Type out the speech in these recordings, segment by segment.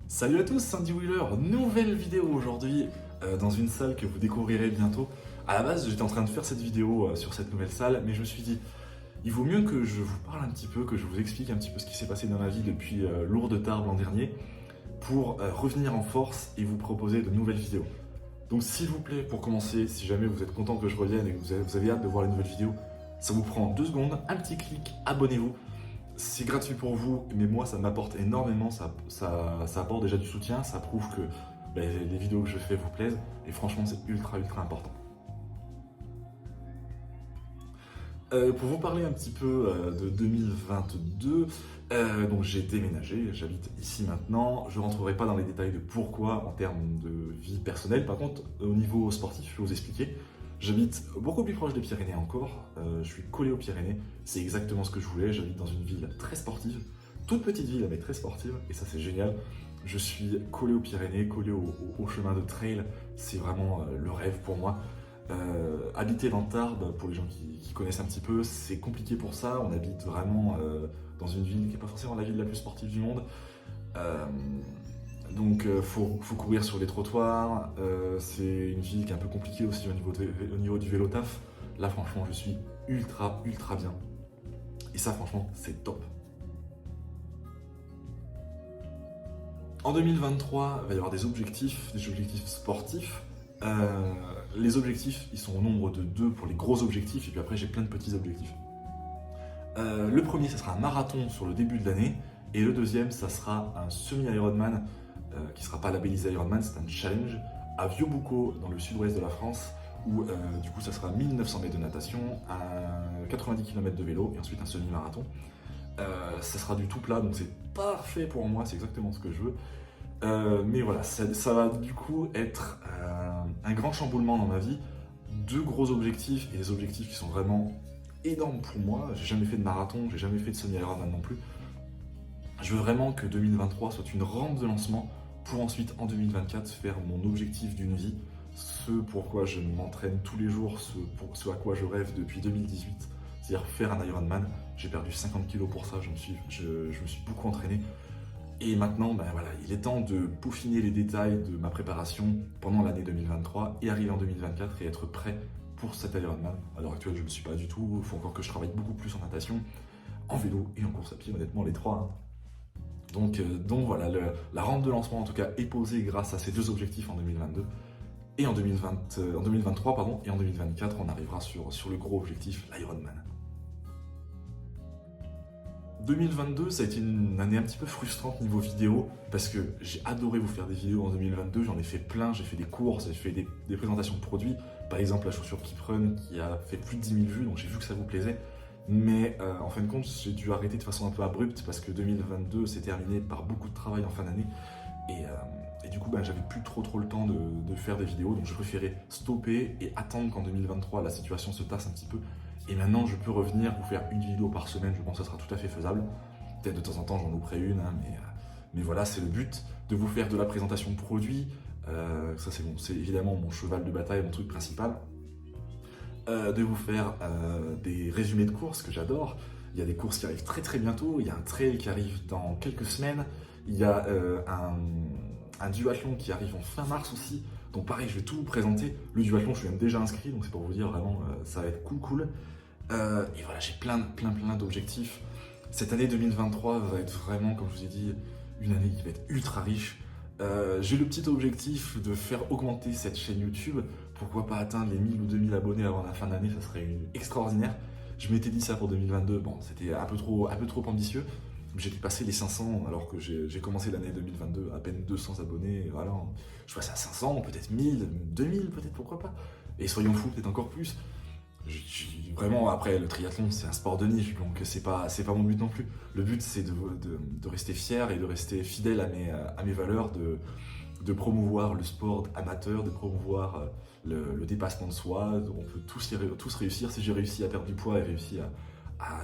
Salut à tous, c'est Andy Wheeler, nouvelle vidéo aujourd'hui dans une salle que vous découvrirez bientôt. À la base, j'étais en train de faire cette vidéo sur cette nouvelle salle, mais je me suis dit, il vaut mieux que je vous parle un petit peu, que je vous explique un petit peu ce qui s'est passé dans ma vie depuis Lourdes Tarbes l'an dernier, pour revenir en force et vous proposer de nouvelles vidéos. Donc s'il vous plaît, pour commencer, si jamais vous êtes content que je revienne et que vous avez hâte de voir les nouvelles vidéos, ça vous prend 2 secondes, un petit clic, abonnez-vous. C'est gratuit pour vous, mais moi ça m'apporte énormément, ça apporte déjà du soutien, ça prouve que les vidéos que je fais vous plaisent, et franchement c'est ultra important. Pour vous parler un petit peu de 2022, donc j'ai déménagé, j'habite ici maintenant, je ne rentrerai pas dans les détails de pourquoi en termes de vie personnelle, par contre au niveau sportif je vais vous expliquer. J'habite beaucoup plus proche des Pyrénées encore, je suis collé aux Pyrénées, c'est exactement ce que je voulais, j'habite dans une ville très sportive, toute petite ville mais très sportive, et ça c'est génial. Je suis collé aux Pyrénées, collé au chemin de trail, c'est vraiment le rêve pour moi. Habiter dans Tarbes, pour les gens qui connaissent un petit peu, c'est compliqué pour ça, on habite vraiment dans une ville qui n'est pas forcément la ville la plus sportive du monde. Donc faut courir sur les trottoirs, c'est une ville qui est un peu compliquée aussi au niveau du vélo taf. Là franchement je suis ultra bien. Et ça franchement c'est top. En 2023, il va y avoir des objectifs sportifs. Les objectifs, ils sont au nombre de 2 pour les gros objectifs, et puis après j'ai plein de petits objectifs. Le premier, ça sera un marathon sur le début de l'année, et le deuxième, ça sera un semi-Ironman, qui ne sera pas labellisé Ironman, c'est un challenge, à Vieux-Boucaux, dans le sud-ouest de la France, où du coup ça sera 1900 mètres de natation, 90 km de vélo, et ensuite un semi-marathon. Ça sera du tout plat, donc c'est parfait pour moi, c'est exactement ce que je veux. Mais voilà, ça va du coup être un grand chamboulement dans ma vie. 2 gros objectifs, et des objectifs qui sont vraiment énormes pour moi. J'ai jamais fait de marathon, j'ai jamais fait de semi-Ironman non plus. Je veux vraiment que 2023 soit une rampe de lancement pour ensuite en 2024 faire mon objectif d'une vie, ce pourquoi je m'entraîne tous les jours, ce à quoi je rêve depuis 2018, c'est-à-dire faire un Ironman. J'ai perdu 50 kilos pour ça, je me suis beaucoup entraîné. Et maintenant, voilà, il est temps de peaufiner les détails de ma préparation pendant l'année 2023 et arriver en 2024 et être prêt pour cet Ironman. À l'heure actuelle, je ne le suis pas du tout, il faut encore que je travaille beaucoup plus en natation, en vélo et en course à pied, honnêtement, les 3. Donc voilà, la rampe de lancement en tout cas est posée grâce à ces 2 objectifs en 2022. Et en 2023, pardon, et en 2024, on arrivera sur le gros objectif, l'Ironman. 2022, ça a été une année un petit peu frustrante niveau vidéo, parce que j'ai adoré vous faire des vidéos en 2022, j'en ai fait plein, j'ai fait des courses, j'ai fait des présentations de produits, par exemple la chaussure Keeprun qui a fait plus de 10 000 vues, donc j'ai vu que ça vous plaisait, mais en fin de compte, j'ai dû arrêter de façon un peu abrupte, parce que 2022 s'est terminé par beaucoup de travail en fin d'année, et du coup, j'avais plus trop le temps de faire des vidéos, donc je préférais stopper et attendre qu'en 2023 la situation se tasse un petit peu. Et maintenant, je peux revenir vous faire une vidéo par semaine, je pense que ça sera tout à fait faisable. Peut-être de temps en temps, j'en louperai une, hein, mais voilà, c'est le but, de vous faire de la présentation de produits. Ça, c'est évidemment mon cheval de bataille, mon truc principal. De vous faire des résumés de courses que j'adore. Il y a des courses qui arrivent très bientôt, il y a un trail qui arrive dans quelques semaines, il y a un duathlon qui arrive en fin mars aussi. Donc pareil, je vais tout vous présenter. Le duathlon, je suis même déjà inscrit, donc c'est pour vous dire vraiment, ça va être cool. Et voilà, j'ai plein d'objectifs. Cette année 2023 va être vraiment, comme je vous ai dit, une année qui va être ultra riche. J'ai le petit objectif de faire augmenter cette chaîne YouTube. Pourquoi pas atteindre les 1000 ou 2000 abonnés avant la fin de l'année, ça serait extraordinaire. Je m'étais dit ça pour 2022, bon, c'était un peu trop ambitieux. J'ai dépassé les 500 alors que j'ai commencé l'année 2022 à peine 200 abonnés. Voilà, je passe à 500, peut-être 1000, 2000, peut-être, pourquoi pas. Et soyons fous, peut-être encore plus. Vraiment, après, le triathlon, c'est un sport de niche, donc c'est pas mon but non plus. Le but, c'est de rester fier et de rester fidèle à mes valeurs, de promouvoir le sport amateur, de promouvoir le dépassement de soi. On peut tous réussir. Si j'ai réussi à perdre du poids et réussi à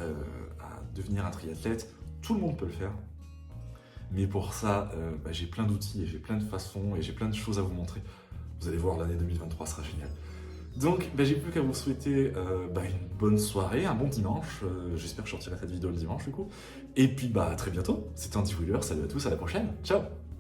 devenir un triathlète, tout le monde peut le faire. Mais pour ça, j'ai plein d'outils et j'ai plein de façons et j'ai plein de choses à vous montrer. Vous allez voir, l'année 2023 sera géniale. Donc, j'ai plus qu'à vous souhaiter une bonne soirée, un bon dimanche. J'espère que je sortirai cette vidéo le dimanche du coup. Et puis, à très bientôt. C'était Andy Wheeler. Salut à tous, à la prochaine. Ciao!